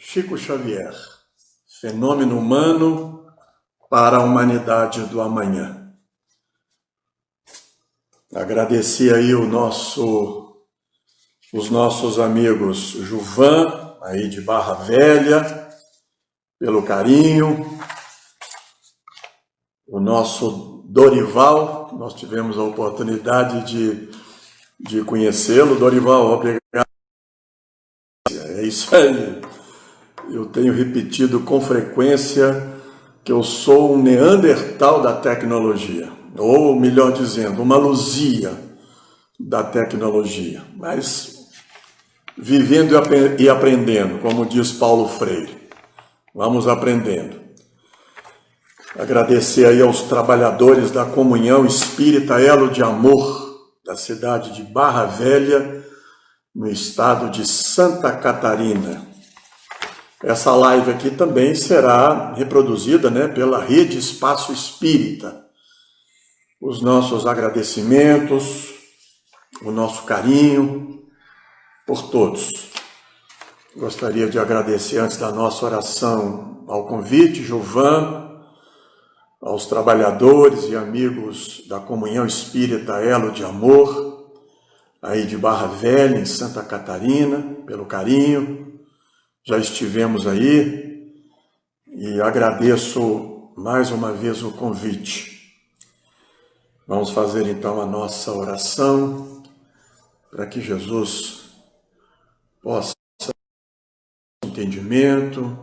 Chico Xavier, fenômeno humano para a humanidade do amanhã. Agradecer aí os nossos amigos Juvan, aí de Barra Velha, pelo carinho. O nosso Dorival, nós tivemos a oportunidade de conhecê-lo. Dorival, obrigado. É isso aí. Eu tenho repetido com frequência que eu sou um Neandertal da tecnologia, ou melhor dizendo, uma luzia da tecnologia, mas vivendo e aprendendo, como diz Paulo Freire. Vamos aprendendo. Agradecer aí aos trabalhadores da Comunhão Espírita Elo de Amor, da cidade de Barra Velha, no estado de Santa Catarina. Essa live aqui também será reproduzida, pela Rede Espaço Espírita. Os nossos agradecimentos, o nosso carinho por todos. Gostaria de agradecer, antes da nossa oração, ao convite, Juvan, aos trabalhadores e amigos da Comunhão Espírita Elo de Amor, aí de Barra Velha, em Santa Catarina, pelo carinho. Já estivemos aí e agradeço mais uma vez o convite. Vamos fazer então a nossa oração para que Jesus possa entendimento,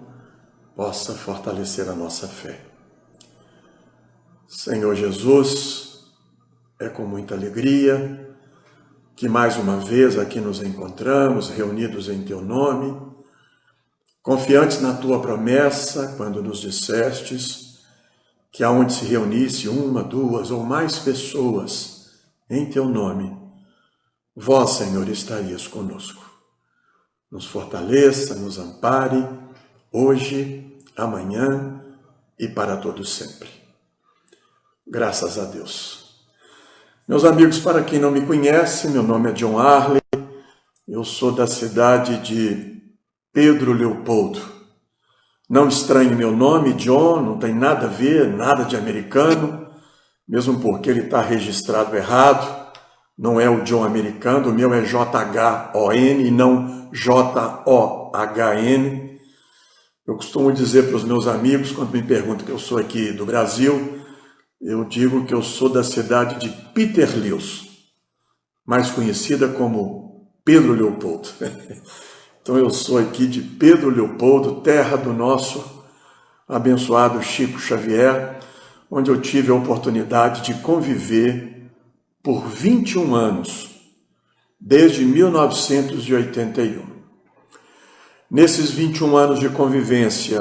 possa fortalecer a nossa fé. Senhor Jesus, é com muita alegria que mais uma vez aqui nos encontramos, reunidos em Teu nome, confiantes na Tua promessa, quando nos dissestes que aonde se reunisse uma, duas ou mais pessoas em Teu nome, Vós, Senhor, estarias conosco. Nos fortaleça, nos ampare, hoje, amanhã e para todo sempre. Graças a Deus. Meus amigos, para quem não me conhece, meu nome é John Arley, eu sou da cidade de Pedro Leopoldo. Não estranhe meu nome, John, não tem nada a ver, nada de americano, mesmo porque ele está registrado errado. Não é o John americano, o meu é J-H-O-N e não J-O-H-N. Eu costumo dizer para os meus amigos, quando me perguntam que eu sou aqui do Brasil, eu digo que eu sou da cidade de Peterlils, mais conhecida como Pedro Leopoldo. Então eu sou aqui de Pedro Leopoldo, terra do nosso abençoado Chico Xavier, onde eu tive a oportunidade de conviver por 21 anos, desde 1981. Nesses 21 anos de convivência,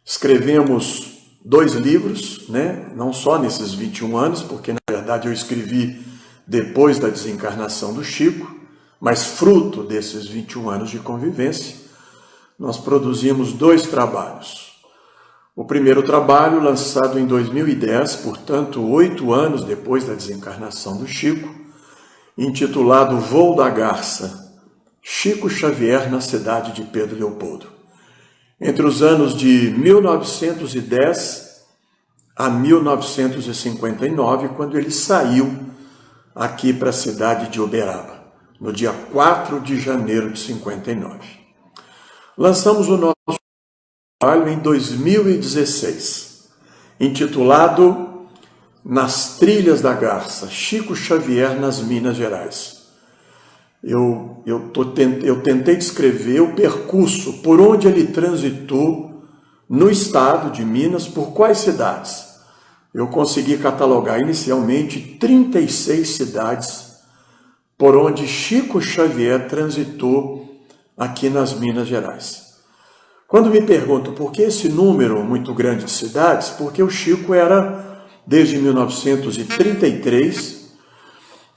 escrevemos 2 livros, não só nesses 21 anos, porque na verdade eu escrevi depois da desencarnação do Chico, mas fruto desses 21 anos de convivência, nós produzimos 2 trabalhos. O primeiro trabalho, lançado em 2010, portanto, 8 anos depois da desencarnação do Chico, intitulado Voo da Garça, Chico Xavier na cidade de Pedro Leopoldo. Entre os anos de 1910 a 1959, quando ele saiu aqui para a cidade de Uberaba, no dia 4 de janeiro de 59. Lançamos o nosso trabalho em 2016, intitulado Nas Trilhas da Garça, Chico Xavier nas Minas Gerais. Eu tentei descrever o percurso por onde ele transitou no estado de Minas, por quais cidades. Eu consegui catalogar inicialmente 36 cidades por onde Chico Xavier transitou aqui nas Minas Gerais. Quando me perguntam por que esse número muito grande de cidades, porque o Chico era, desde 1933,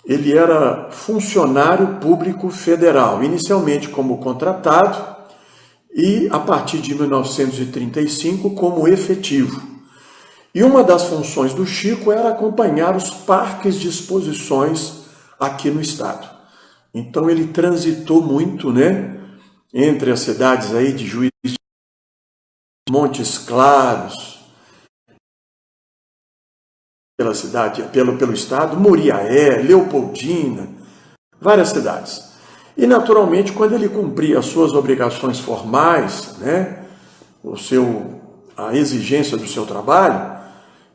ele era funcionário público federal, inicialmente como contratado e, a partir de 1935, como efetivo. E uma das funções do Chico era acompanhar os parques de exposições aqui no estado. Então ele transitou muito, entre as cidades aí de Juiz, Montes Claros, pela cidade, pelo estado, Muriaé, Leopoldina, várias cidades. E, naturalmente, quando ele cumpria as suas obrigações formais, né, a exigência do seu trabalho,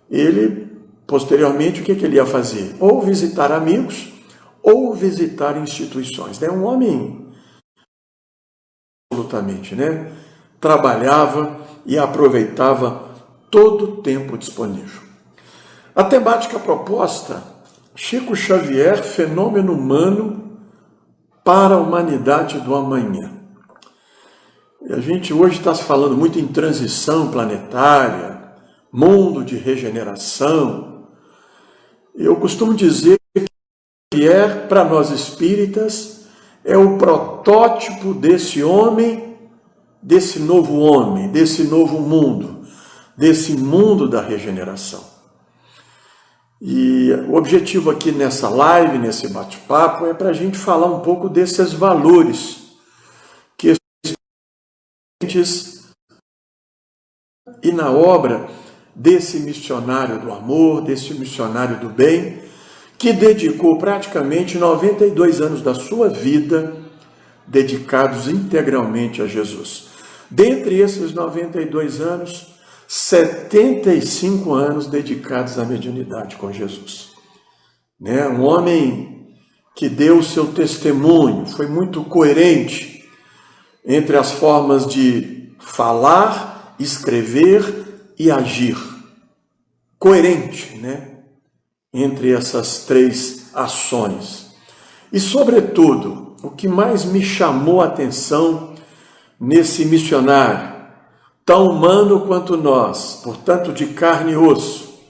ele, posteriormente, o que ele ia fazer? Ou visitar amigos, ou visitar instituições. Né? Um homem, absolutamente, né, trabalhava e aproveitava todo o tempo disponível. A temática proposta, Chico Xavier, fenômeno humano para a humanidade do amanhã. E a gente hoje está se falando muito em transição planetária, mundo de regeneração. Eu costumo dizer que Xavier, para nós espíritas, é o protótipo desse homem, desse novo mundo, desse mundo da regeneração. E o objetivo aqui nessa live, nesse bate-papo, é para a gente falar um pouco desses valores que e na obra desse missionário do amor, desse missionário do bem, que dedicou praticamente 92 anos da sua vida dedicados integralmente a Jesus. Dentre esses 92 anos, 75 anos dedicados à mediunidade com Jesus. Né? Um homem que deu o seu testemunho, foi muito coerente entre as formas de falar, escrever e agir. Coerente, né? Entre essas três ações. E, sobretudo, o que mais me chamou a atenção nesse missionário, tão humano quanto nós, portanto de carne e osso,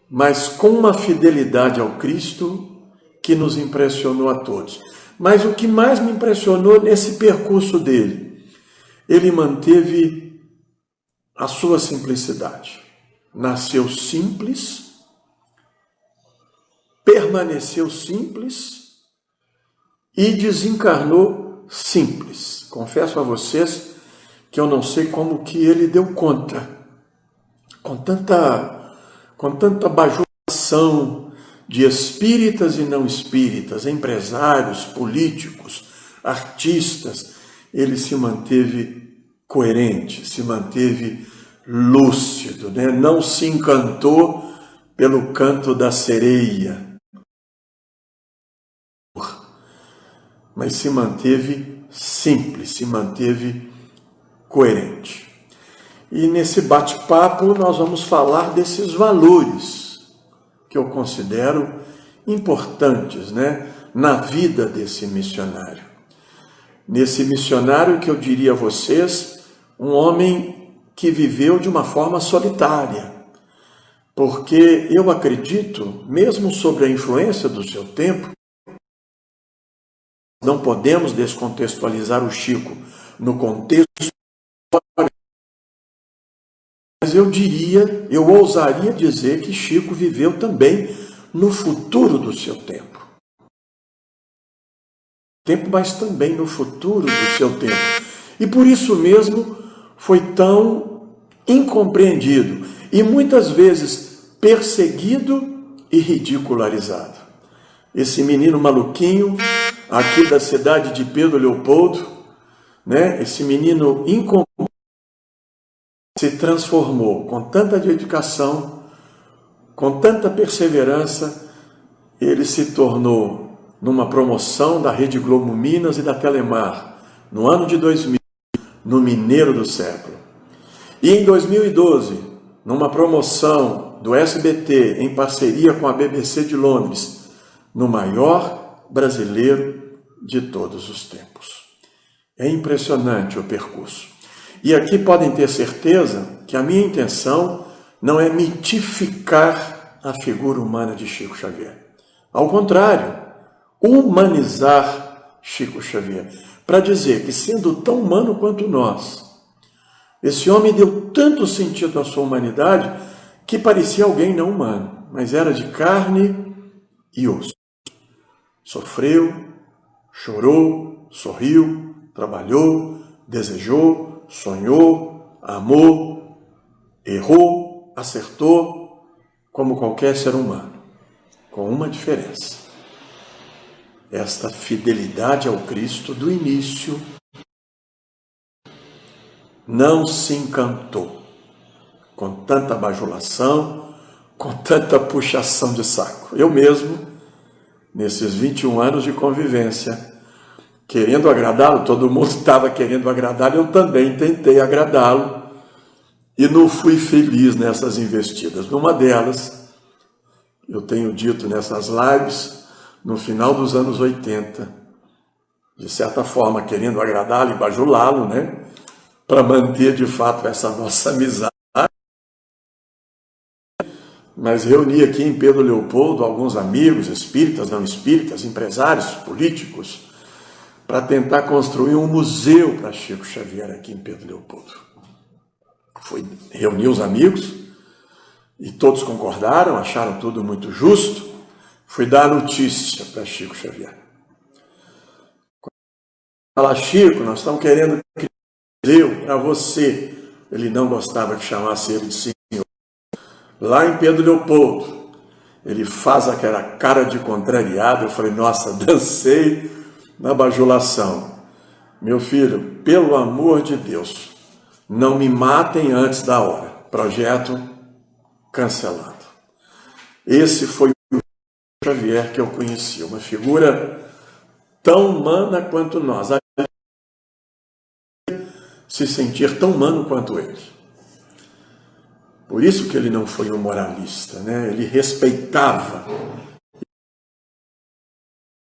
mas com uma fidelidade ao Cristo que nos impressionou a todos. Mas o que mais me impressionou nesse percurso dele, ele manteve a sua simplicidade. Nasceu simples, permaneceu simples e desencarnou simples. Confesso a vocês que eu não sei como que ele deu conta, com tanta bajulação de espíritas e não espíritas, empresários, políticos, artistas, ele se manteve coerente, se manteve lúcido, né? Não se encantou pelo canto da sereia, mas se manteve simples, se manteve coerente. E nesse bate-papo nós vamos falar desses valores que eu considero importantes, né, na vida desse missionário. Nesse missionário que eu diria a vocês, um homem que viveu de uma forma solitária, porque eu acredito, mesmo sobre a influência do seu tempo, não podemos descontextualizar o Chico no contexto, mas eu ousaria dizer que Chico viveu também no futuro do seu tempo. Mas também no futuro do seu tempo. E por isso mesmo foi tão incompreendido e muitas vezes perseguido e ridicularizado. Esse menino maluquinho, aqui da cidade de Pedro Leopoldo, né? Esse menino incompreendido, se transformou com tanta dedicação, com tanta perseverança, ele se tornou numa promoção da Rede Globo Minas e da Telemar, no ano de 2000, no Mineiro do Século. E em 2012, numa promoção do SBT, em parceria com a BBC de Londres, no maior brasileiro de todos os tempos. É impressionante o percurso. E aqui podem ter certeza que a minha intenção não é mitificar a figura humana de Chico Xavier. Ao contrário, humanizar Chico Xavier, para dizer que, sendo tão humano quanto nós, esse homem deu tanto sentido à sua humanidade que parecia alguém não humano, mas era de carne e osso. Sofreu, chorou, sorriu, trabalhou, desejou, sonhou, amou, errou, acertou, como qualquer ser humano, com uma diferença. Esta fidelidade ao Cristo do início não se encantou com tanta bajulação, com tanta puxação de saco. Eu mesmo, nesses 21 anos de convivência, querendo agradá-lo, todo mundo estava querendo agradá-lo, eu também tentei agradá-lo e não fui feliz nessas investidas. Numa delas, eu tenho dito nessas lives, no final dos anos 80, de certa forma querendo agradá-lo e bajulá-lo, né? Para manter de fato essa nossa amizade. Mas reuni aqui em Pedro Leopoldo alguns amigos, espíritas, não espíritas, empresários, políticos, para tentar construir um museu para Chico Xavier aqui em Pedro Leopoldo. Reuni os amigos e todos concordaram, acharam tudo muito justo. Fui dar a notícia para Chico Xavier. Fala, Chico, nós estamos querendo criar um museu para você. Ele não gostava que chamasse ele de senhor. Lá em Pedro Leopoldo, ele faz aquela cara de contrariado. Eu falei, nossa, dancei na bajulação. Meu filho, pelo amor de Deus, não me matem antes da hora. Projeto cancelado. Esse foi o Xavier que eu conheci, uma figura tão humana quanto nós, se sentir tão humano quanto ele. Por isso que ele não foi um moralista, né? Ele respeitava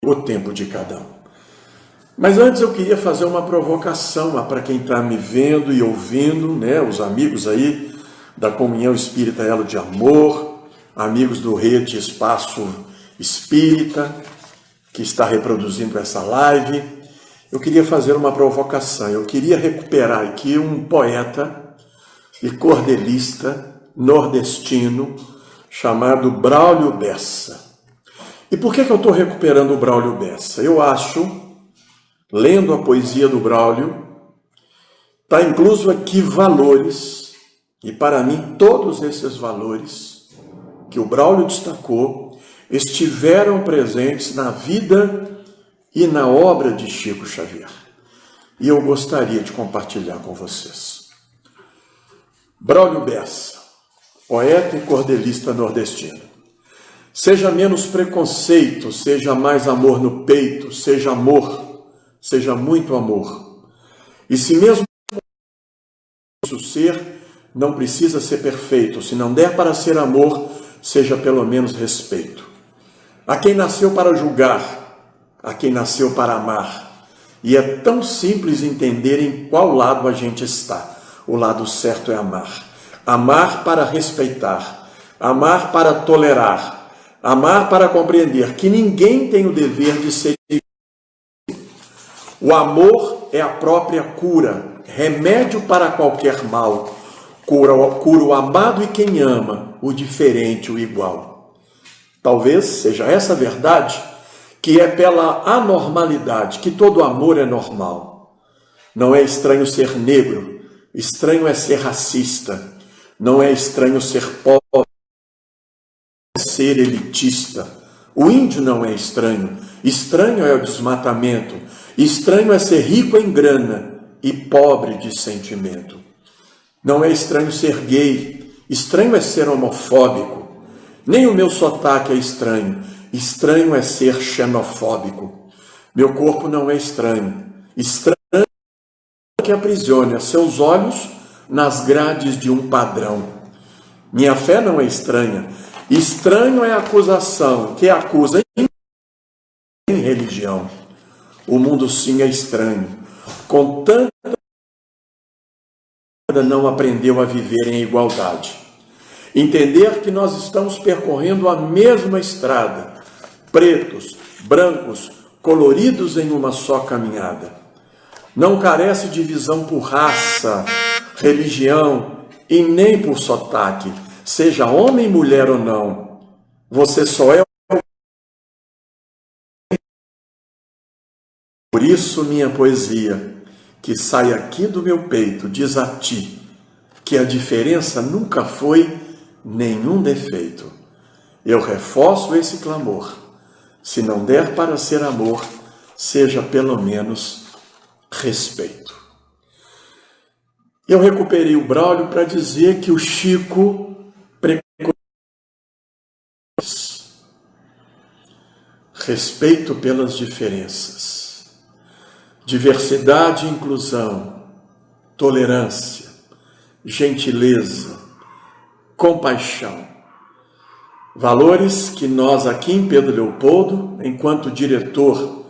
o tempo de cada um. Mas antes eu queria fazer uma provocação para quem está me vendo e ouvindo, né? Os amigos aí da Comunhão Espírita Elo de Amor, amigos do Rede Espaço Espírita, que está reproduzindo essa live. Eu queria fazer uma provocação. Eu queria recuperar aqui um poeta e cordelista nordestino chamado Braulio Bessa. E por que eu estou recuperando o Braulio Bessa? Eu acho, lendo a poesia do Braulio, está incluso aqui valores, e para mim todos esses valores que o Braulio destacou estiveram presentes na vida e na obra de Chico Xavier. E eu gostaria de compartilhar com vocês. Braulio Bessa, poeta e cordelista nordestino. Seja menos preconceito, seja mais amor no peito, seja amor, seja muito amor. E se mesmo isso ser, não precisa ser perfeito. Se não der para ser amor, seja pelo menos respeito. A quem nasceu para julgar, a quem nasceu para amar. E é tão simples entender em qual lado a gente está. O lado certo é amar. Amar para respeitar. Amar para tolerar. Amar para compreender que ninguém tem o dever de ser. O amor é a própria cura, remédio para qualquer mal. Cura o amado e quem ama, o diferente, o igual. Talvez seja essa verdade, que é pela anormalidade, que todo amor é normal. Não é estranho ser negro, estranho é ser racista. Não é estranho ser pobre, é ser elitista. O índio não é estranho, estranho é o desmatamento. Estranho é ser rico em grana e pobre de sentimento. Não é estranho ser gay, estranho é ser homofóbico. Nem o meu sotaque é estranho, estranho é ser xenofóbico. Meu corpo não é estranho, estranho é que aprisione a seus olhos nas grades de um padrão. Minha fé não é estranha, estranho é a acusação que acusa em religião. O mundo sim é estranho, com tanta não aprendeu a viver em igualdade. Entender que nós estamos percorrendo a mesma estrada, pretos, brancos, coloridos em uma só caminhada. Não carece de divisão por raça, religião e nem por sotaque, seja homem, mulher ou não. Você só é. Por isso minha poesia que sai aqui do meu peito diz a ti que a diferença nunca foi nenhum defeito. Eu reforço esse clamor. Se não der para ser amor, seja pelo menos respeito. Eu recuperei o Braulio para dizer que o Chico respeito pelas diferenças, diversidade e inclusão, tolerância, gentileza, compaixão. Valores que nós aqui em Pedro Leopoldo, enquanto diretor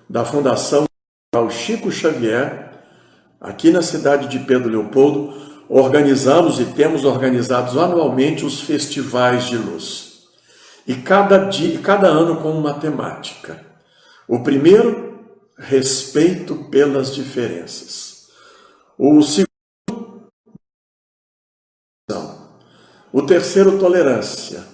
da Fundação Chico Xavier, aqui na cidade de Pedro Leopoldo, organizamos e temos organizados anualmente os festivais de luz. E cada ano com uma temática. O primeiro, respeito pelas diferenças. O segundo, o terceiro, tolerância.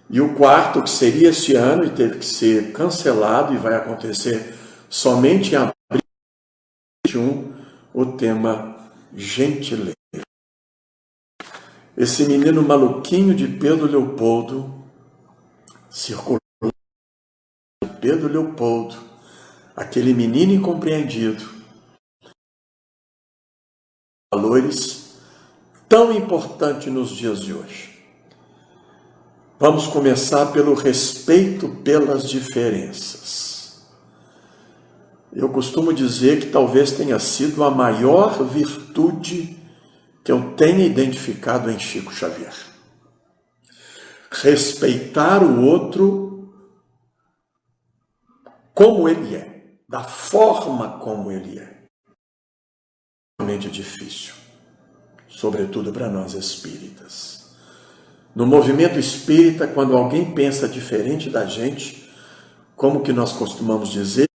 E o quarto, que seria este ano e teve que ser cancelado e vai acontecer somente em abril de 2021, o tema gentileza. Esse menino maluquinho de Pedro Leopoldo circulou Pedro Leopoldo, aquele menino incompreendido, valores tão importantes nos dias de hoje. Vamos começar pelo respeito pelas diferenças. Eu costumo dizer que talvez tenha sido a maior virtude que eu tenha identificado em Chico Xavier. Respeitar o outro como ele é, da forma como ele é. É realmente difícil, sobretudo para nós espíritas. No movimento espírita, quando alguém pensa diferente da gente, como que nós costumamos dizer,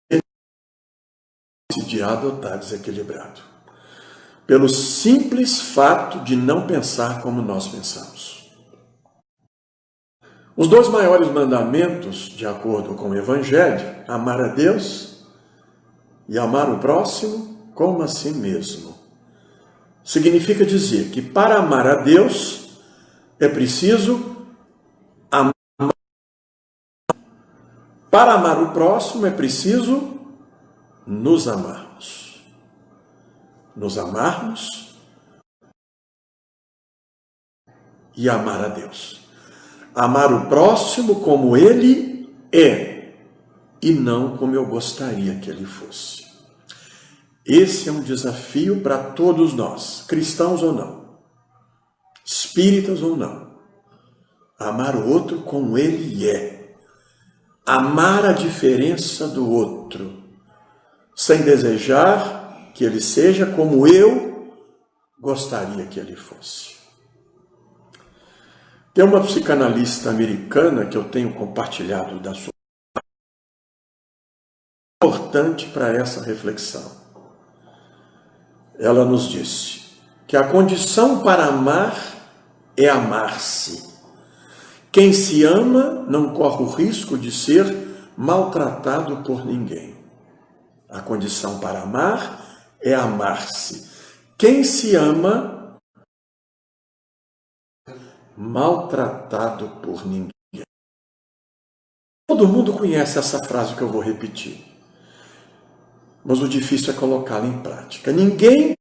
de adotar desequilibrado. Pelo simples fato de não pensar como nós pensamos. Os dois maiores mandamentos, de acordo com o Evangelho, amar a Deus e amar o próximo como a si mesmo. Significa dizer que para amar a Deus é preciso amar. Para amar o próximo é preciso nos amarmos. Nos amarmos e amar a Deus. Amar o próximo como ele é e não como eu gostaria que ele fosse. Esse é um desafio para todos nós, cristãos ou não, espíritas ou não. Amar o outro como ele é. Amar a diferença do outro, sem desejar que ele seja como eu gostaria que ele fosse. Tem uma psicanalista americana que eu tenho compartilhado da sua importante para essa reflexão. Ela nos disse que a condição para amar é amar-se. Quem se ama não corre o risco de ser maltratado por ninguém. A condição para amar é amar-se. Quem se ama maltratado por ninguém. Todo mundo conhece essa frase que eu vou repetir. Mas o difícil é colocá-la em prática. Ninguém,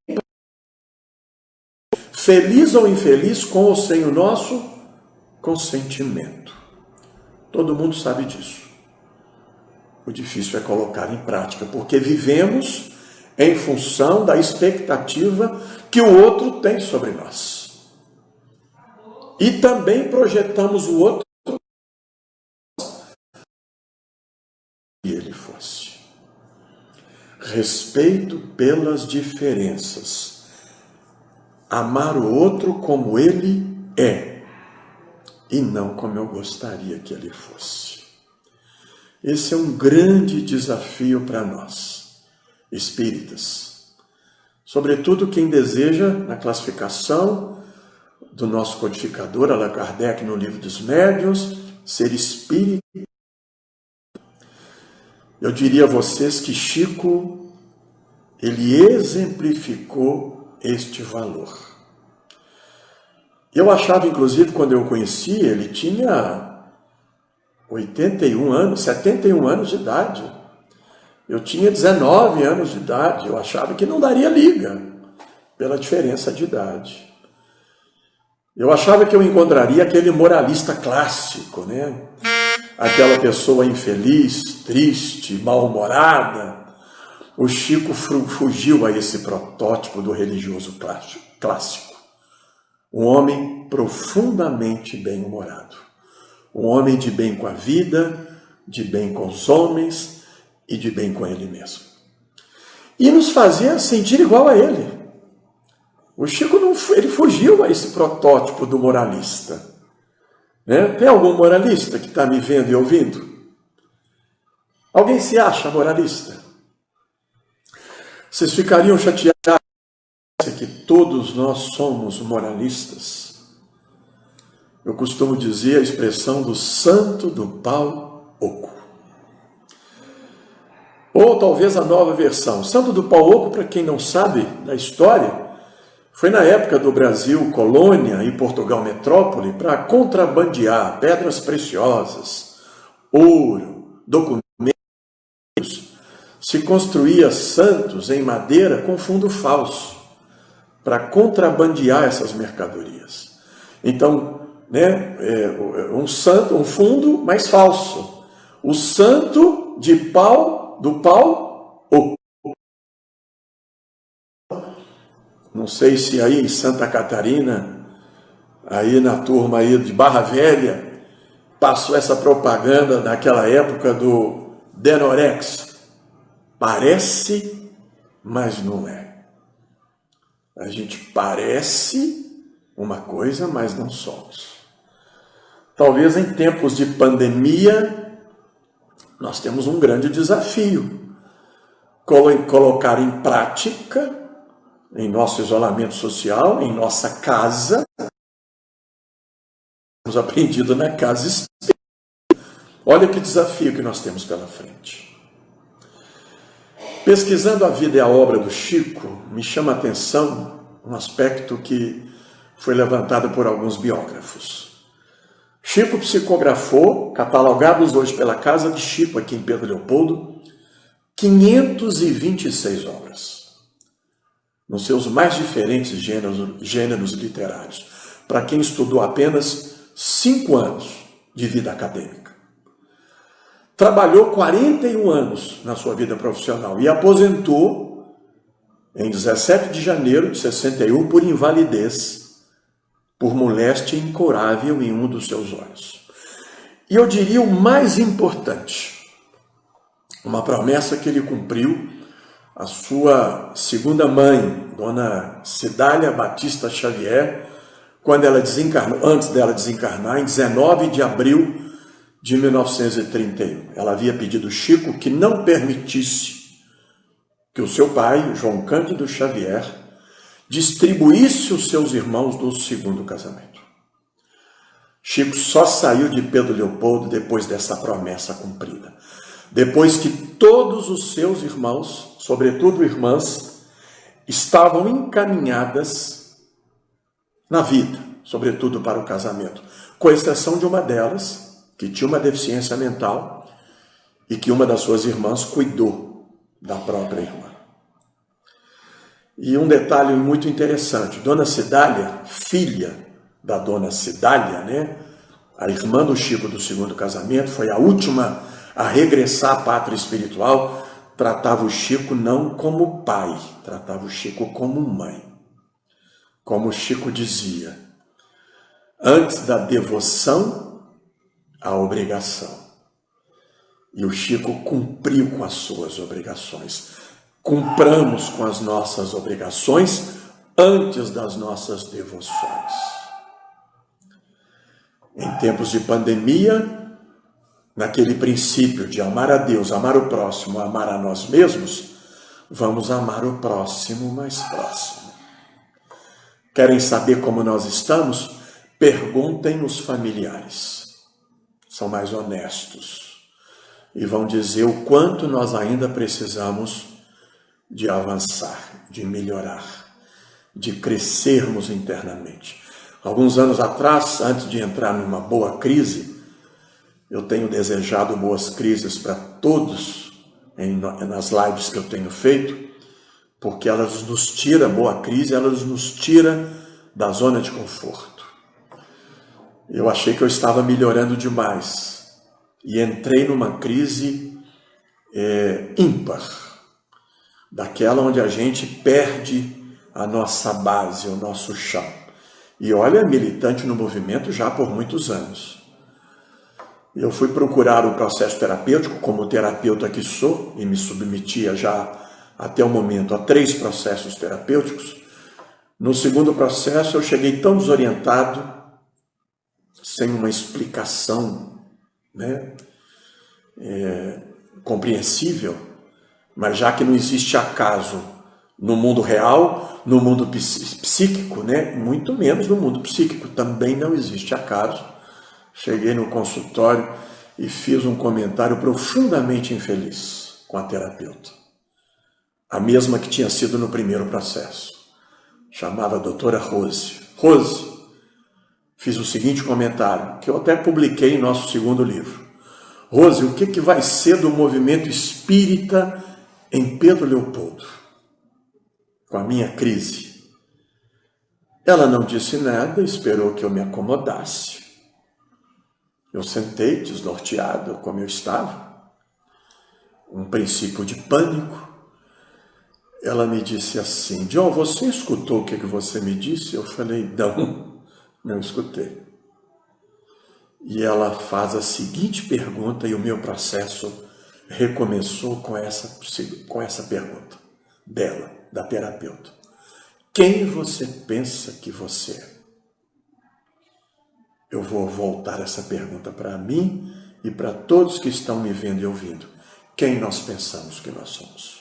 feliz ou infeliz, com ou sem o nosso consentimento. Todo mundo sabe disso. O difícil é colocar em prática, porque vivemos em função da expectativa que o outro tem sobre nós. E também projetamos o outro que ele fosse. Respeito pelas diferenças. Amar o outro como ele é e não como eu gostaria que ele fosse. Esse é um grande desafio para nós, espíritas. Sobretudo quem deseja, na classificação do nosso codificador, Allan Kardec, no Livro dos Médiuns, ser espírita. Eu diria a vocês que Chico ele exemplificou este valor. Eu achava, inclusive, quando eu o conheci, ele tinha 81 anos, 71 anos de idade. Eu tinha 19 anos de idade, eu achava que não daria liga, pela diferença de idade. Eu achava que eu encontraria aquele moralista clássico, né? Aquela pessoa infeliz, triste, mal-humorada. O Chico fugiu a esse protótipo do religioso clássico. Um homem profundamente bem-humorado. Um homem de bem com a vida, de bem com os homens e de bem com ele mesmo. E nos fazia sentir igual a ele. O Chico ele fugiu a esse protótipo do moralista. Né? Tem algum moralista que está me vendo e ouvindo? Alguém se acha moralista? Vocês ficariam chateados que todos nós somos moralistas? Eu costumo dizer a expressão do santo do pau oco. Ou talvez a nova versão. Santo do pau oco, para quem não sabe da história, foi na época do Brasil colônia e Portugal metrópole para contrabandear pedras preciosas, ouro, documentos. Se construía santos em madeira com fundo falso para contrabandear essas mercadorias. Então, um fundo, mas falso. O santo de pau, do pau oco. Não sei se aí em Santa Catarina, aí na turma aí de Barra Velha, passou essa propaganda naquela época do Denorex. Parece, mas não é. A gente parece uma coisa, mas não somos. Talvez em tempos de pandemia, nós temos um grande desafio. Colocar em prática, em nosso isolamento social, em nossa casa, temos aprendido na casa espírita. Olha que desafio que nós temos pela frente. Pesquisando a vida e a obra do Chico, me chama a atenção um aspecto que foi levantado por alguns biógrafos. Chico psicografou, catalogados hoje pela Casa de Chico, aqui em Pedro Leopoldo, 526 obras, nos seus mais diferentes gêneros literários, para quem estudou apenas 5 anos de vida acadêmica. Trabalhou 41 anos na sua vida profissional e aposentou em 17 de janeiro de 61 por invalidez, por moléstia incurável em um dos seus olhos. E eu diria o mais importante, uma promessa que ele cumpriu a sua segunda mãe, Dona Cidália Batista Xavier, quando ela desencarnou, antes dela desencarnar, em 19 de abril de 1931. Ela havia pedido Chico que não permitisse que o seu pai, João Cândido Xavier, distribuísse os seus irmãos do segundo casamento. Chico só saiu de Pedro Leopoldo depois dessa promessa cumprida. Depois que todos os seus irmãos, sobretudo irmãs, estavam encaminhadas na vida, sobretudo para o casamento, com exceção de uma delas, que tinha uma deficiência mental e que uma das suas irmãs cuidou da própria irmã. E um detalhe muito interessante, Dona Cidália, filha da Dona Cidália, né, a irmã do Chico do segundo casamento, foi a última a regressar à pátria espiritual, tratava o Chico não como pai, tratava o Chico como mãe. Como o Chico dizia, antes da devoção, a obrigação. E o Chico cumpriu com as suas obrigações. Cumpramos com as nossas obrigações antes das nossas devoções. Em tempos de pandemia, naquele princípio de amar a Deus, amar o próximo, amar a nós mesmos, vamos amar o próximo mais próximo. Querem saber como nós estamos? Perguntem os familiares. São mais honestos. E vão dizer o quanto nós ainda precisamos de avançar, de melhorar, de crescermos internamente. Alguns anos atrás, antes de entrar numa boa crise, eu tenho desejado boas crises para todos nas lives que eu tenho feito, porque elas nos tiram, boa crise, elas nos tiram da zona de conforto. Eu achei que eu estava melhorando demais e entrei numa crise ímpar, daquela onde a gente perde a nossa base, o nosso chão. E olha, militante no movimento já por muitos anos. Eu fui procurar o processo terapêutico, como terapeuta que sou, e me submetia já até o momento a 3 processos terapêuticos. No segundo processo eu cheguei tão desorientado, sem uma explicação, né, compreensível, mas já que não existe acaso no mundo real, no mundo psíquico, né, muito menos no mundo psíquico, também não existe acaso. Cheguei no consultório e fiz um comentário profundamente infeliz com a terapeuta, a mesma que tinha sido no primeiro processo. Chamava a doutora Rose. Rose, fiz o seguinte comentário, que eu até publiquei em nosso segundo livro. Rose, o que vai ser do movimento espírita em Pedro Leopoldo? Com a minha crise. Ela não disse nada, esperou que eu me acomodasse. Eu sentei, desnorteado, como eu estava, um princípio de pânico. Ela me disse assim, John, você escutou o que você me disse? Eu falei, não escutei. E ela faz a seguinte pergunta, e o meu processo recomeçou com essa pergunta dela, da terapeuta. Quem você pensa que você é? Eu vou voltar essa pergunta para mim e para todos que estão me vendo e ouvindo. Quem nós pensamos que nós somos?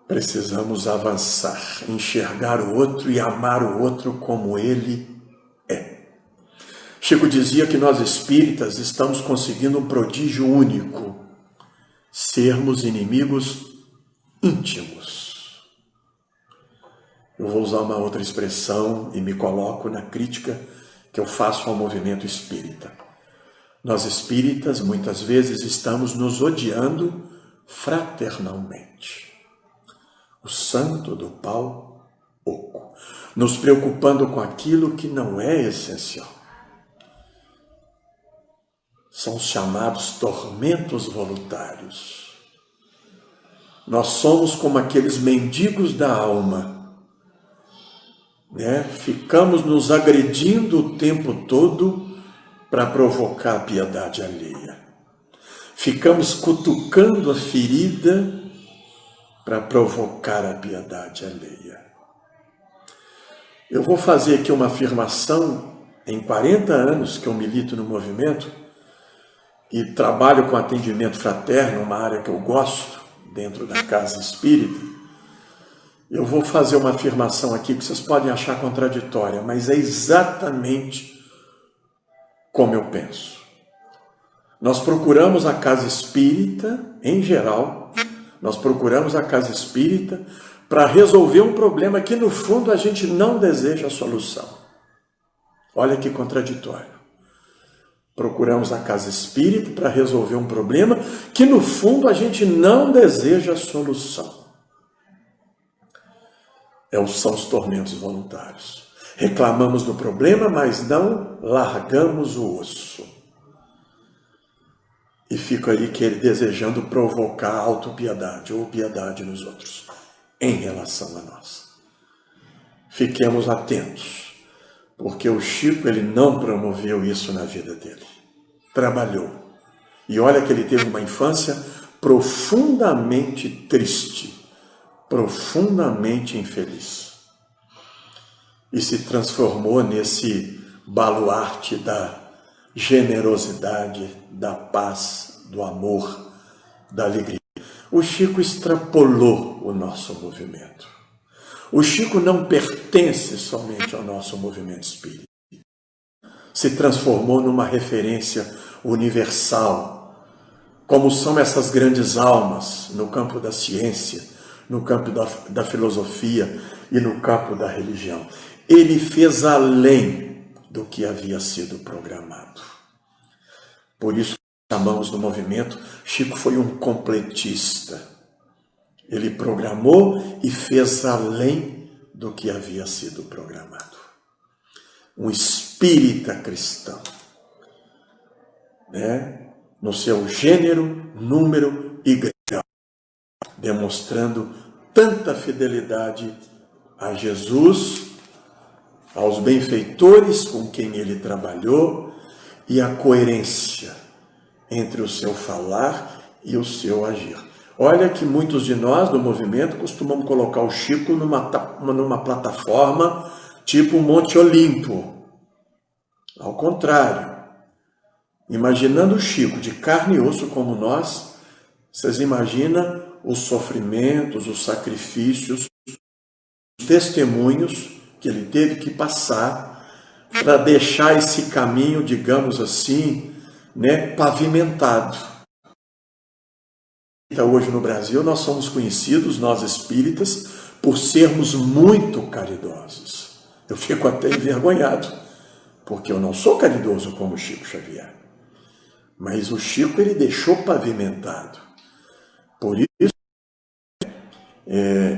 Precisamos avançar, enxergar o outro e amar o outro como ele é. Chico dizia que nós espíritas estamos conseguindo um prodígio único, sermos inimigos íntimos. Eu vou usar uma outra expressão e me coloco na crítica que eu faço ao movimento espírita. Nós espíritas muitas vezes estamos nos odiando fraternalmente. O santo do pau oco, nos preocupando com aquilo que não é essencial. São os chamados tormentos voluntários. Nós somos como aqueles mendigos da alma, né? Ficamos nos agredindo o tempo todo para provocar a piedade alheia. Ficamos cutucando a ferida para provocar a piedade alheia. Eu vou fazer aqui uma afirmação. Em 40 anos que eu milito no movimento e trabalho com atendimento fraterno, uma área que eu gosto, dentro da casa espírita, eu vou fazer uma afirmação aqui que vocês podem achar contraditória, mas é exatamente como eu penso. Nós procuramos a casa espírita, em geral, nós procuramos a casa espírita para resolver um problema que, no fundo, a gente não deseja a solução. Olha que contraditório. Procuramos a casa espírita para resolver um problema que, no fundo, a gente não deseja a solução. São os tormentos voluntários. Reclamamos do problema, mas não largamos o osso. E fico aí desejando provocar autopiedade ou piedade nos outros, em relação a nós. Fiquemos atentos, porque o Chico ele não promoveu isso na vida dele. Trabalhou. E olha que ele teve uma infância profundamente triste, profundamente infeliz. E se transformou nesse baluarte da generosidade, da paz, do amor, da alegria. O Chico extrapolou o nosso movimento. O Chico não pertence somente ao nosso movimento espírita. Se transformou numa referência universal, como são essas grandes almas no campo da ciência, no campo da filosofia e no campo da religião. Ele fez além do que havia sido programado. Por isso chamamos no movimento, Chico foi um completista. Ele programou e fez além do que havia sido programado. Um espírita cristão, né? No seu gênero, número e grau, demonstrando tanta fidelidade a Jesus, aos benfeitores com quem ele trabalhou e a coerência entre o seu falar e o seu agir. Olha que muitos de nós do movimento costumamos colocar o Chico numa plataforma tipo Monte Olimpo. Ao contrário, imaginando o Chico de carne e osso como nós, vocês imaginam os sofrimentos, os sacrifícios, os testemunhos que ele teve que passar para deixar esse caminho, digamos assim, né, pavimentado. Hoje no Brasil nós somos conhecidos, nós espíritas, por sermos muito caridosos. Eu fico até envergonhado, porque eu não sou caridoso como Chico Xavier. Mas o Chico ele deixou pavimentado. Por isso,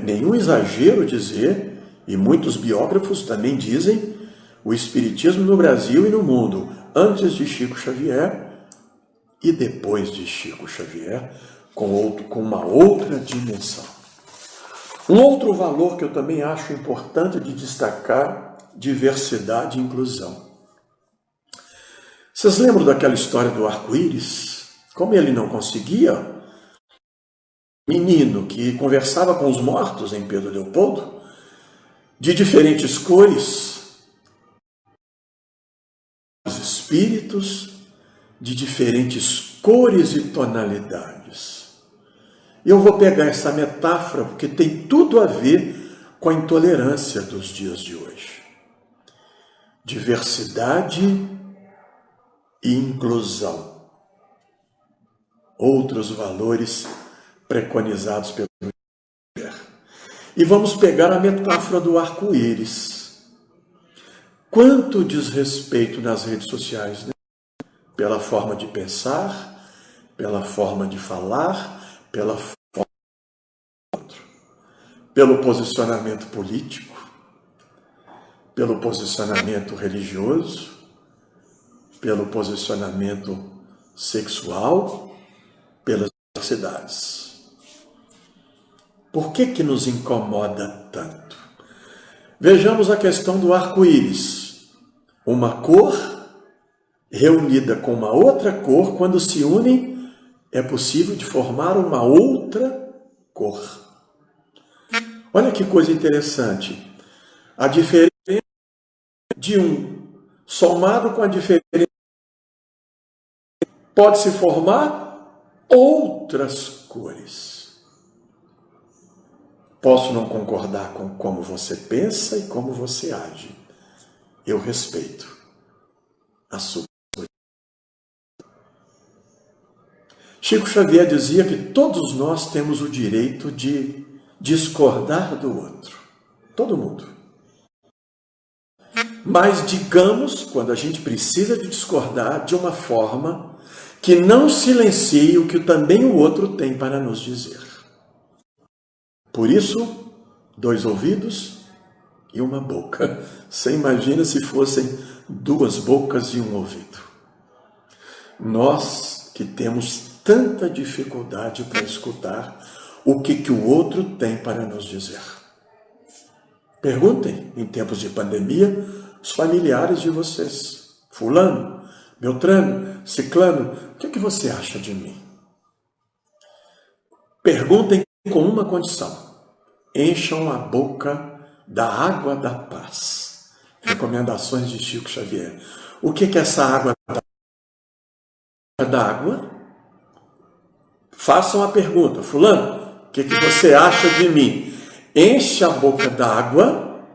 nenhum exagero dizer, e muitos biógrafos também dizem, o espiritismo no Brasil e no mundo, antes de Chico Xavier e depois de Chico Xavier, com uma outra dimensão. Um outro valor que eu também acho importante de destacar, diversidade e inclusão. Vocês lembram daquela história do arco-íris? Como ele não conseguia, menino que conversava com os mortos em Pedro Leopoldo, de diferentes cores, os espíritos de diferentes cores e tonalidades. Eu vou pegar essa metáfora porque tem tudo a ver com a intolerância dos dias de hoje. Diversidade e inclusão. Outros valores preconizados pelo Xavier. E vamos pegar a metáfora do arco-íris. Quanto desrespeito nas redes sociais, né? Pela forma de pensar, pela forma de falar, pela forma do outro, pelo posicionamento político, pelo posicionamento religioso, pelo posicionamento sexual, pelas diversidades. Por que nos incomoda tanto? Vejamos a questão do arco-íris. Uma cor reunida com uma outra cor, quando se unem, é possível de formar uma outra cor. Olha que coisa interessante. A diferença de um somado com a diferença pode-se formar outras cores. Posso não concordar com como você pensa e como você age. Eu respeito a sua. Chico Xavier dizia que todos nós temos o direito de discordar do outro. Todo mundo. Mas digamos, quando a gente precisa de discordar, de uma forma que não silencie o que também o outro tem para nos dizer. Por isso, 2 ouvidos e uma boca. Você imagina se fossem 2 bocas e um ouvido. Nós que temos tanta dificuldade para escutar o que o outro tem para nos dizer. Perguntem, em tempos de pandemia, os familiares de vocês. Fulano, Beltrano, Ciclano, o que você acha de mim? Perguntem com uma condição. Encham a boca da água da paz. Recomendações de Chico Xavier. O que é essa água da água? Façam a pergunta. Fulano, o que você acha de mim? Enche a boca d'água,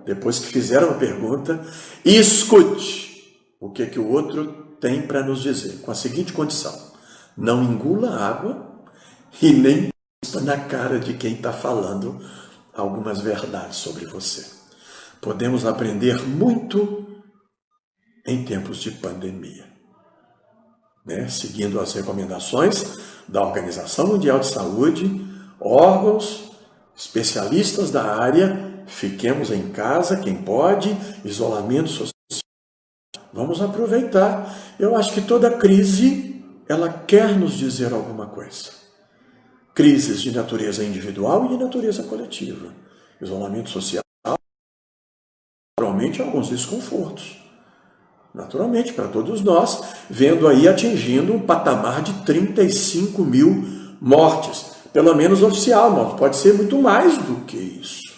depois que fizeram a pergunta, e escute o que o outro tem para nos dizer, com a seguinte condição: não engula água e nem cuspa na cara de quem está falando algumas verdades sobre você. Podemos aprender muito em tempos de pandemia, né? Seguindo as recomendações da Organização Mundial de Saúde, órgãos, especialistas da área, fiquemos em casa, quem pode, isolamento social. Vamos aproveitar. Eu acho que toda crise, ela quer nos dizer alguma coisa. Crises de natureza individual e de natureza coletiva. Isolamento social, naturalmente, alguns desconfortos. Naturalmente, para todos nós, vendo aí atingindo um patamar de 35 mil mortes, pelo menos oficial, mas pode ser muito mais do que isso.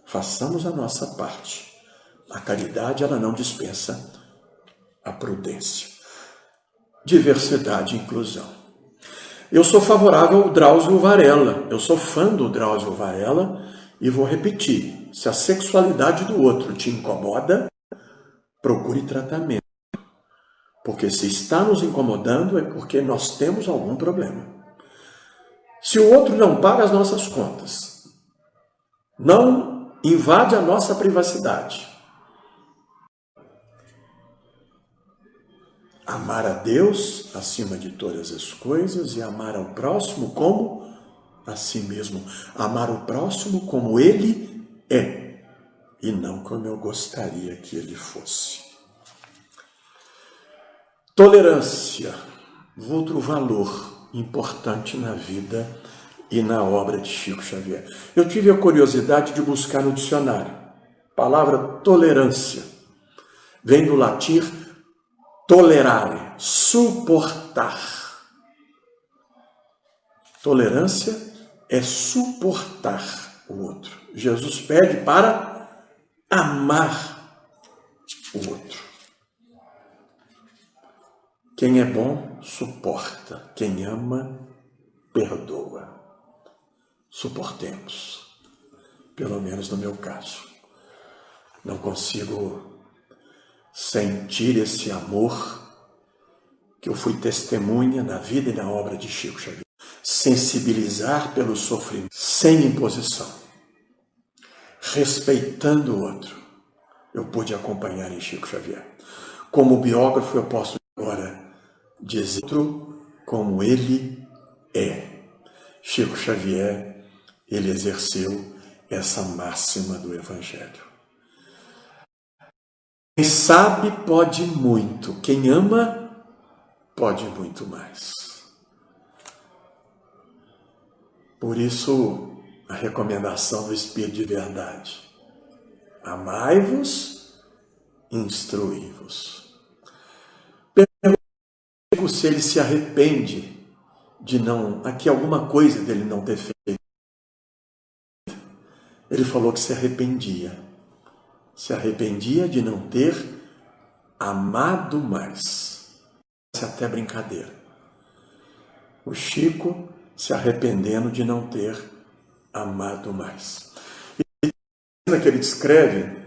Façamos a nossa parte. A caridade, ela não dispensa a prudência. Diversidade e inclusão. Eu sou favorável ao Drauzio Varela, eu sou fã do Drauzio Varela e vou repetir, se a sexualidade do outro te incomoda, procure tratamento. Porque se está nos incomodando é porque nós temos algum problema. Se o outro não paga as nossas contas, não invade a nossa privacidade, amar a Deus acima de todas as coisas e amar ao próximo como a si mesmo. Amar o próximo como ele é e não como eu gostaria que ele fosse. Tolerância, outro valor importante na vida e na obra de Chico Xavier. Eu tive a curiosidade de buscar no dicionário. A palavra tolerância vem do latim tolerare, suportar. Tolerância é suportar o outro. Jesus pede para amar o outro. Quem é bom, suporta. Quem ama, perdoa. Suportemos. Pelo menos no meu caso. Não consigo sentir esse amor que eu fui testemunha na vida e na obra de Chico Xavier. Sensibilizar pelo sofrimento, sem imposição, respeitando o outro. Eu pude acompanhar em Chico Xavier. Como biógrafo, eu posso agora dizer como ele é. Chico Xavier, ele exerceu essa máxima do Evangelho. Quem sabe pode muito, quem ama pode muito mais. Por isso, a recomendação do Espírito de Verdade: amai-vos, instruí-vos. Pergunto se ele se arrepende de não, aqui alguma coisa dele não ter feito. Ele falou que se arrependia de não ter amado mais. Isso é até brincadeira. O Chico se arrependendo de não ter amado mais. E que ele descreve,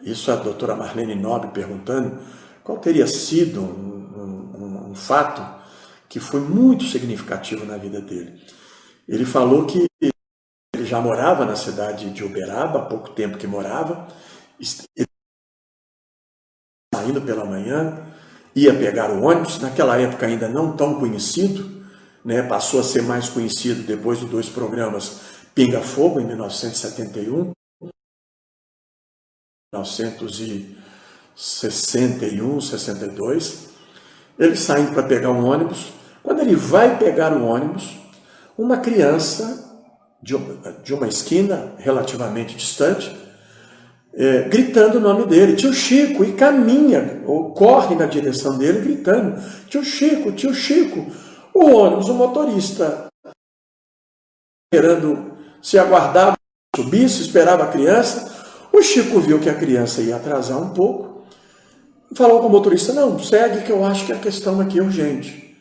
isso a doutora Marlene Nobre perguntando, qual teria sido um fato que foi muito significativo na vida dele. Ele falou que ele já morava na cidade de Uberaba, há pouco tempo que morava, saindo pela manhã, ia pegar o ônibus, naquela época ainda não tão conhecido, né? Passou a ser mais conhecido depois dos dois programas Pinga Fogo, em 1971, 1961, 62, ele saindo para pegar um ônibus. Quando ele vai pegar o ônibus, uma criança de uma esquina relativamente distante, gritando o nome dele, tio Chico, e caminha, ou corre na direção dele, gritando, tio Chico, tio Chico. O ônibus, o motorista, esperando, se aguardava, subisse, esperava a criança. O Chico viu que a criança ia atrasar um pouco, falou com o motorista: não, segue que eu acho que a questão aqui é urgente.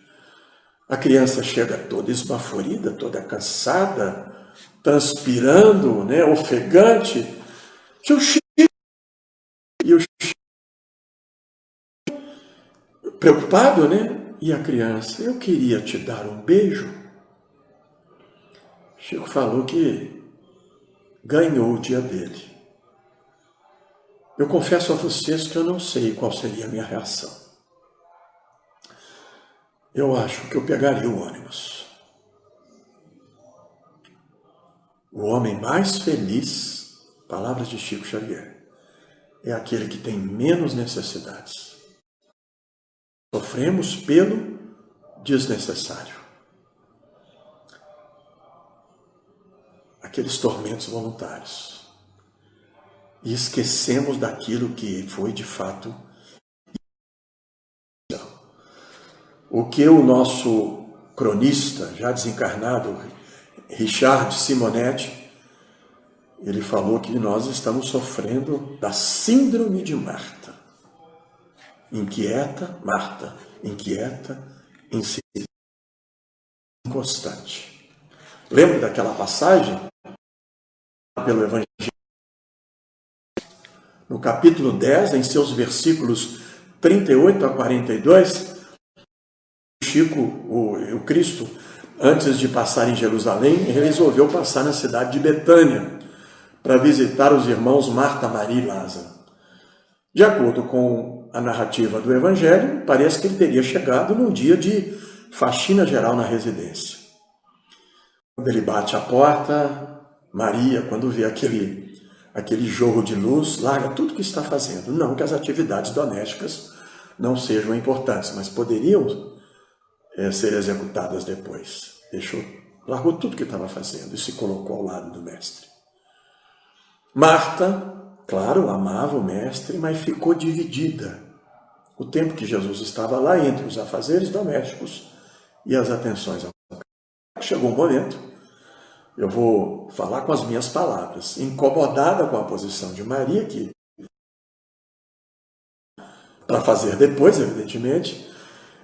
A criança chega toda esbaforida, toda cansada, transpirando, né, ofegante. Tio Chico. E o Chico preocupado, né? E a criança, eu queria te dar um beijo. Chico falou que ganhou o dia dele. Eu confesso a vocês que eu não sei qual seria a minha reação. Eu acho que eu pegaria o ônibus. O homem mais feliz, palavras de Chico Xavier, é aquele que tem menos necessidades. Sofremos pelo desnecessário. Aqueles tormentos voluntários. E esquecemos daquilo que foi de fato. O que o nosso cronista, já desencarnado, Richard Simonetti, ele falou que nós estamos sofrendo da síndrome de Marta. Marta, inquieta, inconstante. Lembra daquela passagem pelo Evangelho? No capítulo 10, em seus versículos 38 a 42, o Cristo, antes de passar em Jerusalém, resolveu passar na cidade de Betânia para visitar os irmãos Marta, Maria e Lázaro. De acordo com a narrativa do Evangelho, parece que ele teria chegado num dia de faxina geral na residência. Quando ele bate a porta, Maria, quando vê aquele jorro de luz, larga tudo que está fazendo. Não que as atividades domésticas não sejam importantes, mas poderiam ser executadas depois. Largou tudo que estava fazendo e se colocou ao lado do mestre. Marta, claro, amava o mestre, mas ficou dividida. O tempo que Jesus estava lá entre os afazeres domésticos e as atenções ao pecado. Chegou um momento, eu vou falar com as minhas palavras, incomodada com a posição de Maria, que para fazer depois, evidentemente,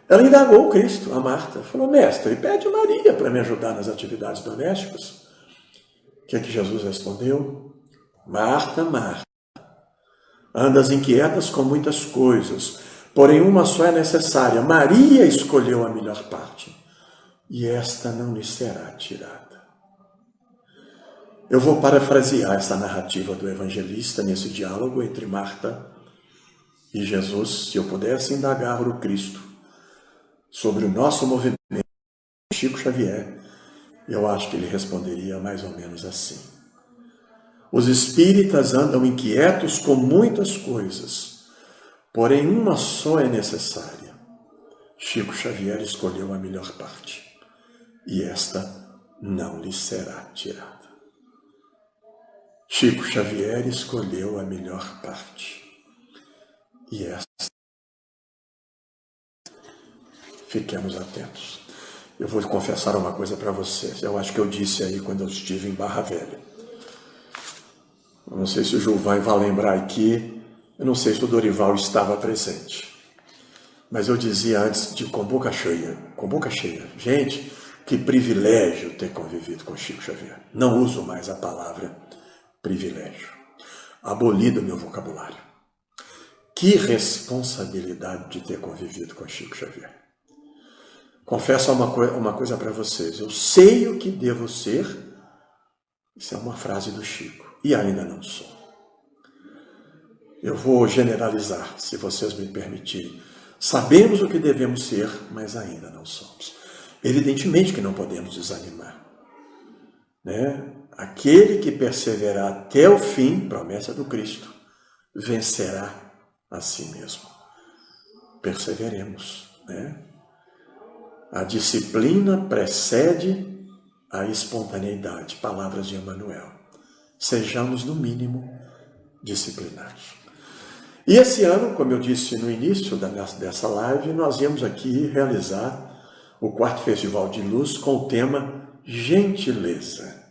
ela indagou o Cristo, a Marta. Falou, mestre, pede Maria para me ajudar nas atividades domésticas. O que é que Jesus respondeu? Marta, Marta, andas inquietas com muitas coisas, porém uma só é necessária. Maria escolheu a melhor parte, e esta não lhe será tirada. Eu vou parafrasear essa narrativa do evangelista nesse diálogo entre Marta e Jesus. Se eu pudesse indagar o Cristo sobre o nosso movimento, Chico Xavier, eu acho que ele responderia mais ou menos assim. Os espíritas andam inquietos com muitas coisas, porém uma só é necessária. Chico Xavier escolheu a melhor parte, e esta não lhe será tirada. Chico Xavier escolheu a melhor parte, e esta. Fiquemos atentos. Eu vou confessar uma coisa para vocês. Eu acho que eu disse aí quando eu estive em Barra Velha. Eu não sei se o Gilvan vai lembrar aqui. Eu não sei se o Dorival estava presente. Mas eu dizia antes com boca cheia. Com boca cheia. Gente, que privilégio ter convivido com Chico Xavier. Não uso mais a palavra privilégio. Aboli do meu vocabulário. Que responsabilidade de ter convivido com Chico Xavier. Confesso uma coisa para vocês. Eu sei o que devo ser. Isso é uma frase do Chico. E ainda não sou. Eu vou generalizar, se vocês me permitirem. Sabemos o que devemos ser, mas ainda não somos. Evidentemente que não podemos desanimar. Né? Aquele que perseverar até o fim, promessa do Cristo, vencerá a si mesmo. Perseveremos, né? A disciplina precede a espontaneidade, palavras de Emmanuel. Sejamos, no mínimo, disciplinados. E esse ano, como eu disse no início dessa live, nós íamos aqui realizar o 4º Festival de Luz com o tema gentileza.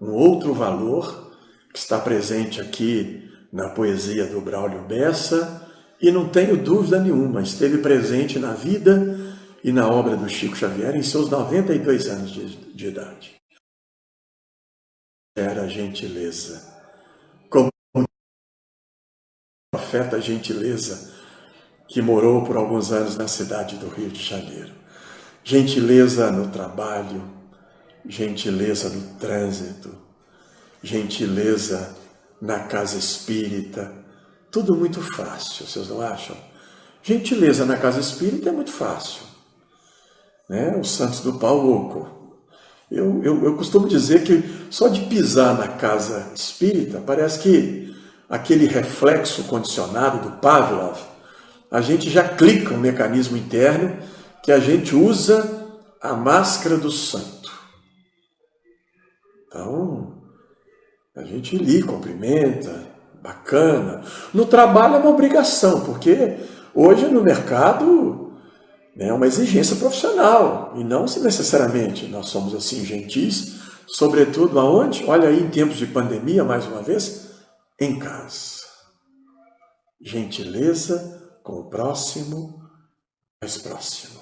Um outro valor que está presente aqui na poesia do Braulio Bessa e não tenho dúvida nenhuma, esteve presente na vida e na obra do Chico Xavier em seus 92 anos de idade. Era a gentileza. Como profeta gentileza, que morou por alguns anos na cidade do Rio de Janeiro. Gentileza no trabalho, gentileza no trânsito, gentileza na casa espírita, tudo muito fácil, vocês não acham? Gentileza na casa espírita é muito fácil, né? Os santos do pau oco. Eu costumo dizer que só de pisar na casa espírita, parece que aquele reflexo condicionado do Pavlov, a gente já clica um mecanismo interno que a gente usa a máscara do santo. Então, a gente lhe cumprimenta, bacana. No trabalho é uma obrigação, porque hoje no mercado é uma exigência profissional, e não se necessariamente nós somos assim gentis, sobretudo aonde? Olha aí, em tempos de pandemia, mais uma vez, em casa. Gentileza com o próximo, mais próximo.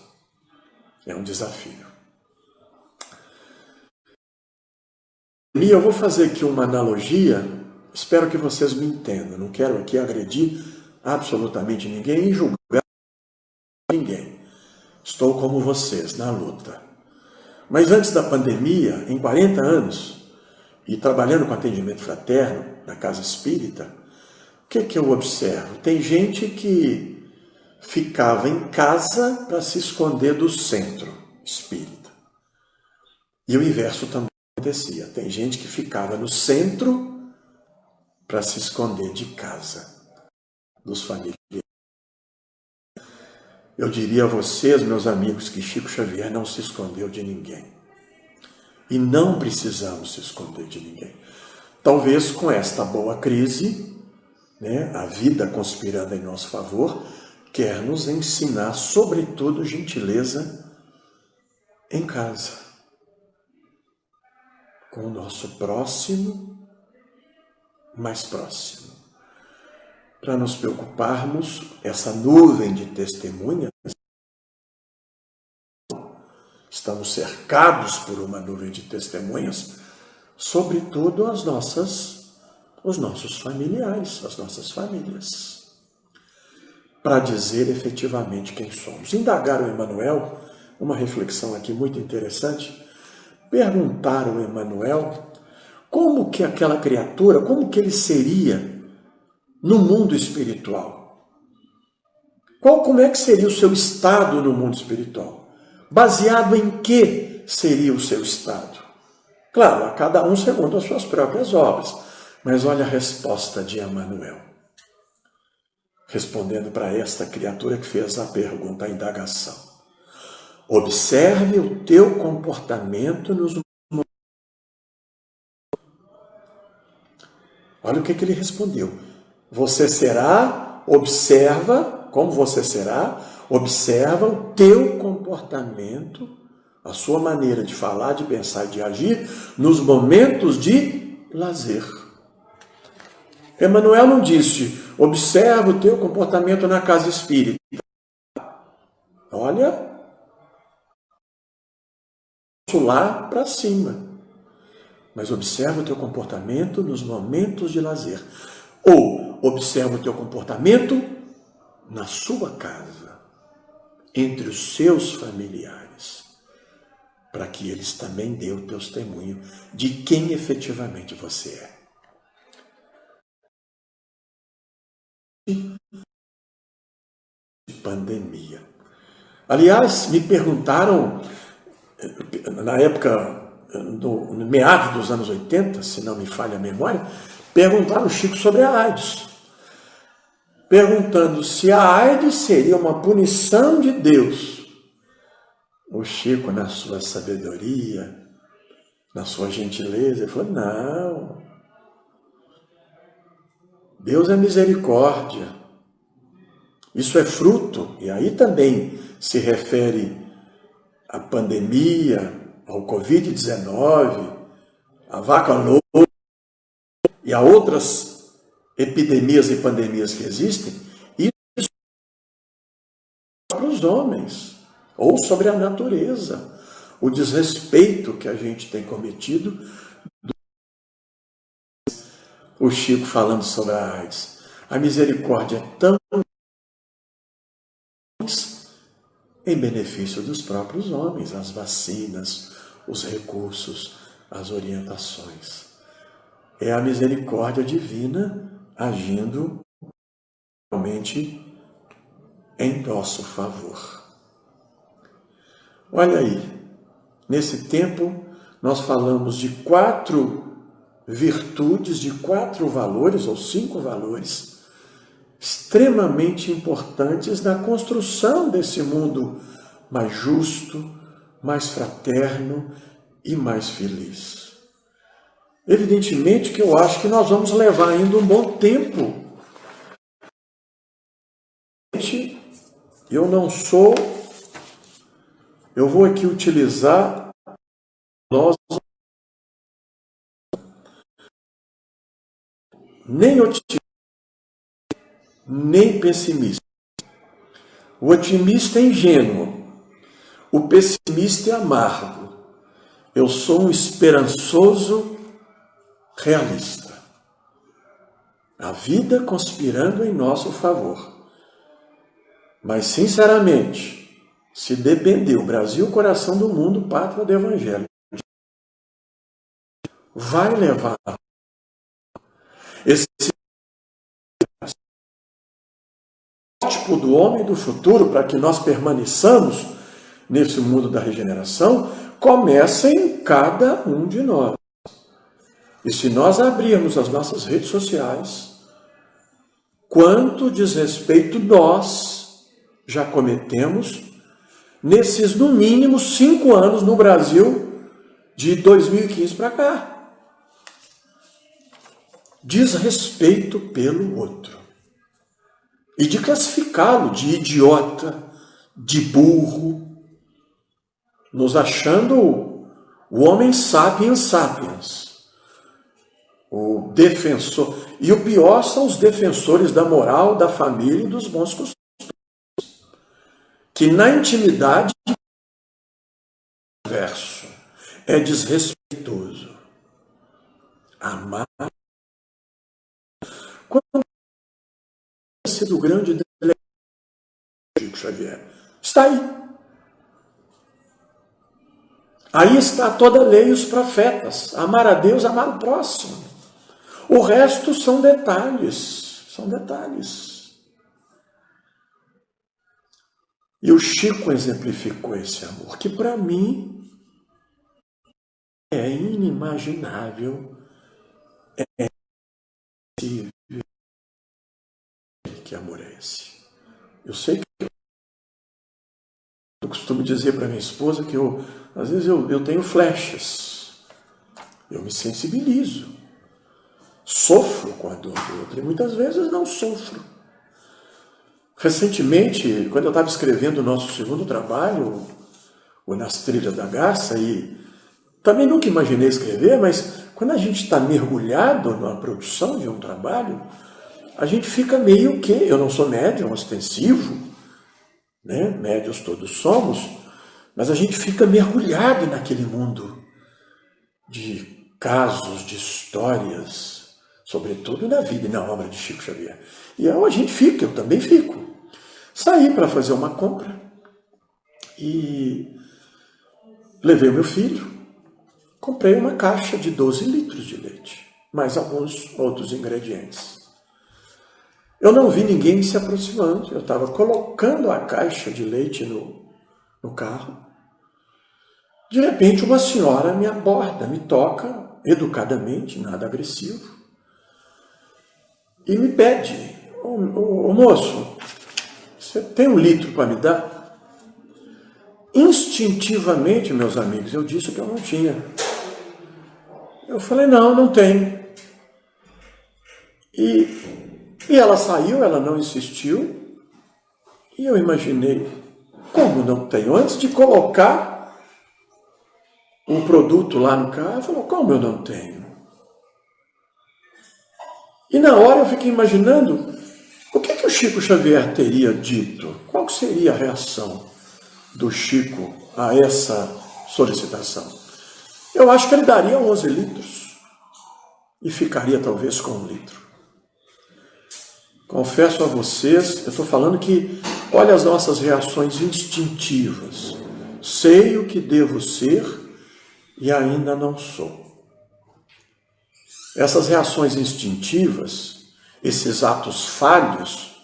É um desafio. E eu vou fazer aqui uma analogia, espero que vocês me entendam. Não quero aqui agredir absolutamente ninguém e julgar ninguém. Estou como vocês, na luta. Mas antes da pandemia, em 40 anos, e trabalhando com atendimento fraterno na casa espírita, o que eu observo? Tem gente que ficava em casa para se esconder do centro espírita. E o inverso também acontecia. Tem gente que ficava no centro para se esconder de casa, dos familiares. Eu diria a vocês, meus amigos, que Chico Xavier não se escondeu de ninguém. E não precisamos se esconder de ninguém. Talvez com esta boa crise, né, a vida conspirando em nosso favor, quer nos ensinar, sobretudo, gentileza em casa, com o nosso próximo, mais próximo, para nos preocuparmos, essa nuvem de testemunhas, estamos cercados por uma nuvem de testemunhas, sobretudo os nossos familiares, as nossas famílias, para dizer efetivamente quem somos. Indagaram o Emmanuel, uma reflexão aqui muito interessante, perguntaram ao Emmanuel como que aquela criatura, como que ele seria no mundo espiritual. Como é que seria o seu estado no mundo espiritual? Baseado em que seria o seu estado? Claro, a cada um segundo as suas próprias obras. Mas olha a resposta de Emmanuel, respondendo para esta criatura que fez a pergunta, a indagação. Observe o teu comportamento nos momentos. Olha o que ele respondeu. Você será, observa, como você será, observa o teu comportamento, a sua maneira de falar, de pensar e de agir nos momentos de lazer. Emmanuel não disse, observa o teu comportamento na casa espírita. Olha, lá para cima. Mas observa o teu comportamento nos momentos de lazer. Ou observa o teu comportamento na sua casa, entre os seus familiares, para que eles também dêem o testemunho de quem efetivamente você é. Pandemia. Aliás, me perguntaram, na época, no meados dos anos 80, se não me falha a memória, perguntaram ao Chico sobre a AIDS. Perguntando se a AIDS seria uma punição de Deus. O Chico, na sua sabedoria, na sua gentileza, ele falou, não. Deus é misericórdia. Isso é fruto, e aí também se refere à pandemia, ao Covid-19, à vaca louca e a outras epidemias e pandemias que existem, isso é para os homens, ou sobre a natureza, o desrespeito que a gente tem cometido. O Chico falando sobre a AIDS. A misericórdia é tão em benefício dos próprios homens, as vacinas, os recursos, as orientações. É a misericórdia divina agindo realmente em nosso favor. Olha aí, nesse tempo nós falamos de 4 virtudes, de 4 valores ou 5 valores extremamente importantes na construção desse mundo mais justo, mais fraterno e mais feliz. Evidentemente que eu acho que nós vamos levar ainda um bom tempo. Eu vou aqui utilizar nós nem otimista, nem pessimista. O otimista é ingênuo, o pessimista é amargo. Eu sou um esperançoso realista. A vida conspirando em nosso favor. Mas, sinceramente, se depender o Brasil, coração do mundo, pátria do Evangelho, vai levar esse tipo do homem do futuro para que nós permaneçamos nesse mundo da regeneração, começa em cada um de nós. E se nós abrirmos as nossas redes sociais, quanto desrespeito nós já cometemos nesses, no mínimo, 5 anos no Brasil, de 2015 para cá. Desrespeito pelo outro. E de classificá-lo de idiota, de burro, nos achando o homem sapiens sapiens, o defensor. E o pior são os defensores da moral, da família e dos bons costumes, que na intimidade é desrespeitoso. Amar. Quando sido grande Chico Xavier, está aí. Aí está toda a lei e os profetas. Amar a Deus, amar o próximo. O resto são detalhes. São detalhes. E o Chico exemplificou esse amor, que para mim é inimaginável, é impossível. Que amor é esse? Eu sei que eu costumo dizer para minha esposa que às vezes eu tenho flechas, eu me sensibilizo, sofro com a dor do outro e muitas vezes não sofro. Recentemente, quando eu estava escrevendo o nosso segundo trabalho, o Nas Trilhas da Garça, e também nunca imaginei escrever, mas quando a gente está mergulhado na produção de um trabalho, a gente fica meio que, eu não sou médium ostensivo, né? Médiuns todos somos, mas a gente fica mergulhado naquele mundo de casos, de histórias, sobretudo na vida e na obra de Chico Xavier. E a gente fica, eu também fico. Saí para fazer uma compra e levei o meu filho, comprei uma caixa de 12 litros de leite, mais alguns outros ingredientes. Eu não vi ninguém se aproximando, eu estava colocando a caixa de leite no carro. De repente, uma senhora me aborda, me toca, educadamente, nada agressivo, e me pede: ô moço, você tem 1 litro para me dar? Instintivamente, meus amigos, eu disse que eu não tinha. Eu falei: não tenho. E ela saiu, ela não insistiu, e eu imaginei, como não tenho? Antes de colocar o produto lá no carro, eu falei: como eu não tenho? E na hora eu fiquei imaginando, o que o Chico Xavier teria dito? Qual seria a reação do Chico a essa solicitação? Eu acho que ele daria 11 litros e ficaria talvez com 1 litro. Confesso a vocês, eu estou falando que Olha as nossas reações instintivas. Sei o que devo ser e ainda não sou. Essas reações instintivas, esses atos falhos,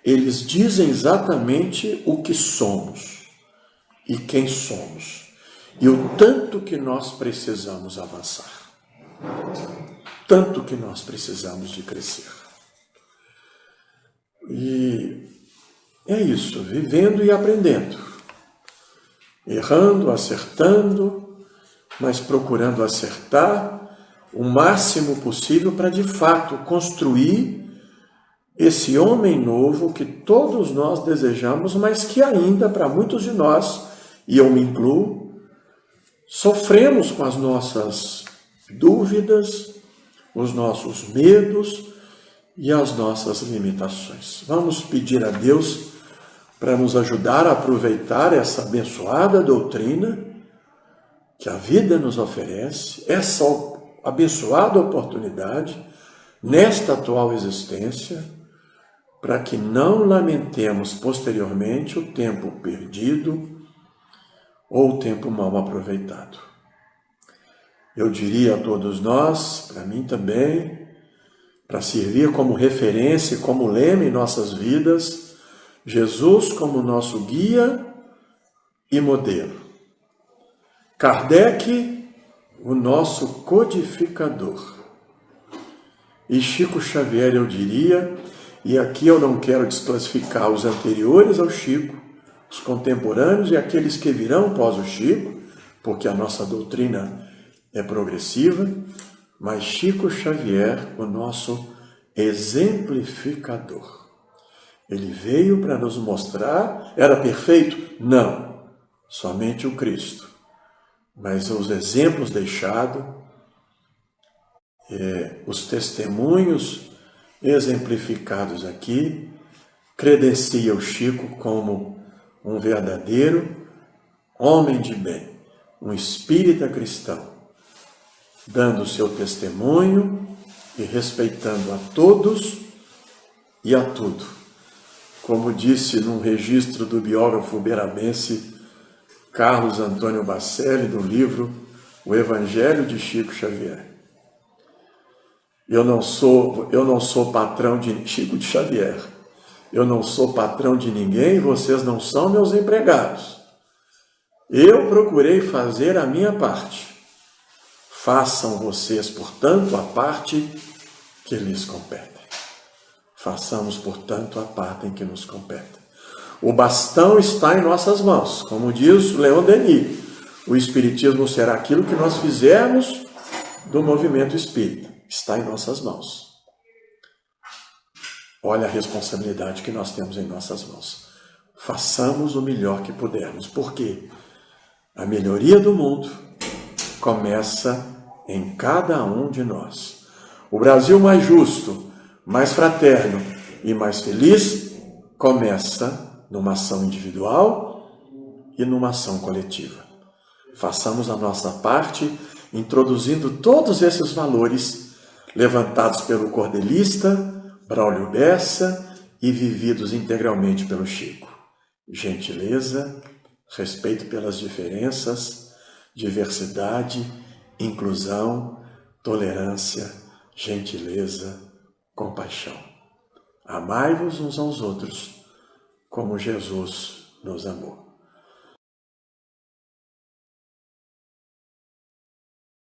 eles dizem exatamente o que somos e quem somos e o tanto que nós precisamos avançar, tanto que nós precisamos de crescer. E é isso, vivendo e aprendendo, errando, acertando, mas procurando acertar o máximo possível para, de fato, construir esse homem novo que todos nós desejamos, mas que ainda, para muitos de nós, e eu me incluo, sofremos com as nossas dúvidas, os nossos medos e as nossas limitações. Vamos pedir a Deus para nos ajudar a aproveitar essa abençoada doutrina que a vida nos oferece, essa abençoada oportunidade nesta atual existência, para que não lamentemos posteriormente o tempo perdido ou o tempo mal aproveitado. Eu diria a todos nós, para mim também, para servir como referência e como lema em nossas vidas, Jesus como nosso guia e modelo. Kardec, o nosso codificador. E Chico Xavier, eu diria, e aqui eu não quero desclassificar os anteriores ao Chico, os contemporâneos e aqueles que virão após o Chico, porque a nossa doutrina é progressiva, mas Chico Xavier, o nosso exemplificador. Ele veio para nos mostrar, era perfeito? Não, somente o Cristo. Mas os exemplos deixados, os testemunhos exemplificados aqui, credencia o Chico como um verdadeiro homem de bem, um espírita cristão, dando o seu testemunho e respeitando a todos e a tudo. Como disse num registro do biógrafo uberamense Carlos Antônio Bacelli, do livro O Evangelho de Chico Xavier. Eu não sou patrão de Chico de Xavier. Eu não sou patrão de ninguém, vocês não são meus empregados. Eu procurei fazer a minha parte. Façam vocês, portanto, a parte que lhes compete. Façamos, portanto, a parte em que nos compete. O bastão está em nossas mãos. Como diz Leon Denis, o Espiritismo será aquilo que nós fizermos do movimento espírita. Está em nossas mãos. Olha a responsabilidade que nós temos em nossas mãos. Façamos o melhor que pudermos, porque a melhoria do mundo começa em cada um de nós. O Brasil mais justo, mais fraterno e mais feliz começa numa ação individual e numa ação coletiva. Façamos a nossa parte, introduzindo todos esses valores levantados pelo cordelista Braulio Bessa e vividos integralmente pelo Chico. Gentileza, respeito pelas diferenças, diversidade, inclusão, tolerância, gentileza, compaixão. Amai-vos uns aos outros, como Jesus nos amou.